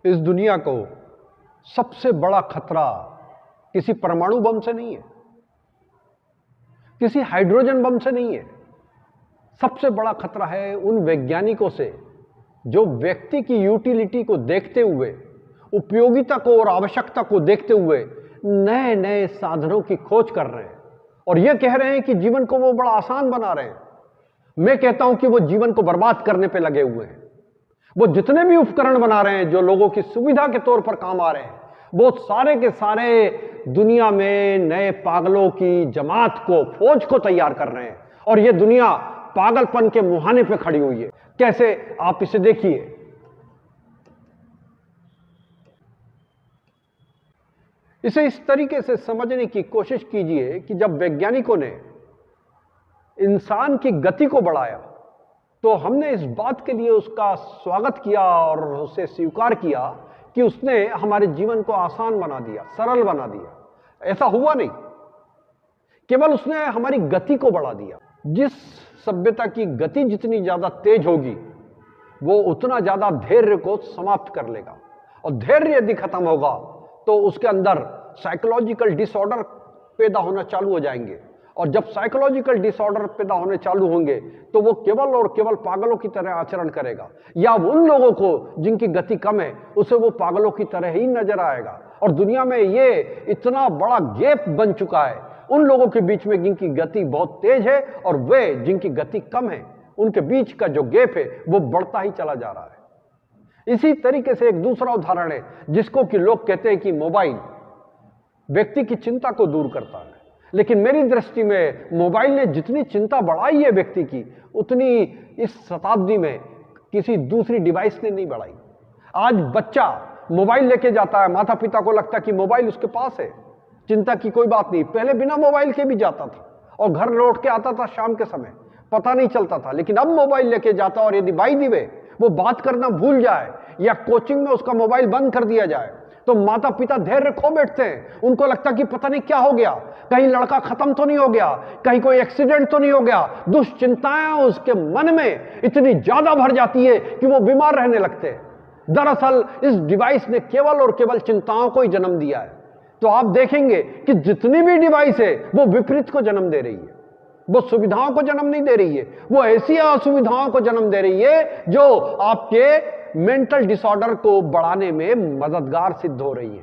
इस दुनिया को सबसे बड़ा खतरा किसी परमाणु बम से नहीं है, किसी हाइड्रोजन बम से नहीं है। सबसे बड़ा खतरा है उन वैज्ञानिकों से जो व्यक्ति की यूटिलिटी को देखते हुए, उपयोगिता को और आवश्यकता को देखते हुए नए नए साधनों की खोज कर रहे हैं और यह कह रहे हैं कि जीवन को वो बड़ा आसान बना रहे हैं। मैं कहता हूं कि वो जीवन को बर्बाद करने पे लगे हुए हैं। वो जितने भी उपकरण बना रहे हैं जो लोगों की सुविधा के तौर पर काम आ रहे हैं, वो सारे के सारे दुनिया में नए पागलों की जमात को, फौज को तैयार कर रहे हैं और ये दुनिया पागलपन के मुहाने पे खड़ी हुई है। कैसे, आप इसे देखिए। इसे इस तरीके से समझने की कोशिश कीजिए कि जब वैज्ञानिकों ने इंसान की गति को बढ़ाया तो हमने इस बात के लिए उसका स्वागत किया और उसे स्वीकार किया कि उसने हमारे जीवन को आसान बना दिया, सरल बना दिया। ऐसा हुआ नहीं, केवल उसने हमारी गति को बढ़ा दिया। जिस सभ्यता की गति जितनी ज्यादा तेज होगी वो उतना ज्यादा धैर्य को समाप्त कर लेगा और धैर्य यदि खत्म होगा तो उसके अंदर साइकोलॉजिकल डिसऑर्डर पैदा होना चालू हो जाएंगे और जब साइकोलॉजिकल डिसऑर्डर पैदा होने चालू होंगे तो वो केवल और केवल पागलों की तरह आचरण करेगा या उन लोगों को जिनकी गति कम है उसे वो पागलों की तरह ही नजर आएगा। और दुनिया में ये इतना बड़ा गैप बन चुका है उन लोगों के बीच में जिनकी गति बहुत तेज है और वे जिनकी गति कम है, उनके बीच का जो गैप है वो बढ़ता ही चला जा रहा है। इसी तरीके से एक दूसरा उदाहरण है जिसको कि लोग कहते हैं कि मोबाइल व्यक्ति की चिंता को दूर करता है, लेकिन मेरी दृष्टि में मोबाइल ने जितनी चिंता बढ़ाई है व्यक्ति की उतनी इस शताब्दी में किसी दूसरी डिवाइस ने नहीं बढ़ाई। आज बच्चा मोबाइल लेके जाता है, माता पिता को लगता है कि मोबाइल उसके पास है, चिंता की कोई बात नहीं। पहले बिना मोबाइल के भी जाता था और घर लौट के आता था शाम के समय, पता नहीं चलता था, लेकिन अब मोबाइल लेके जाता और यदि बाई दी वे वो बात करना भूल जाए या कोचिंग में उसका मोबाइल बंद कर दिया जाए तो माता पिता धैर्य खो बैठते हैं। उनको लगता कि पता नहीं क्या हो गया, कहीं लड़का खत्म तो नहीं हो गया, कहीं कोई एक्सीडेंट तो नहीं हो गया। दुश्चिंताएं उसके मन में इतनी ज्यादा भर जाती है कि वो बीमार रहने लगते हैं। दरअसल इस डिवाइस ने केवल और केवल चिंताओं को ही जन्म दिया है। तो आप देखेंगे कि जितनी भी डिवाइस है वो विपरीत को जन्म दे रही है, वो सुविधाओं को जन्म नहीं दे रही है, वो ऐसी असुविधाओं को जन्म दे रही है जो आपके मेंटल डिसऑर्डर को बढ़ाने में मददगार सिद्ध हो रही है।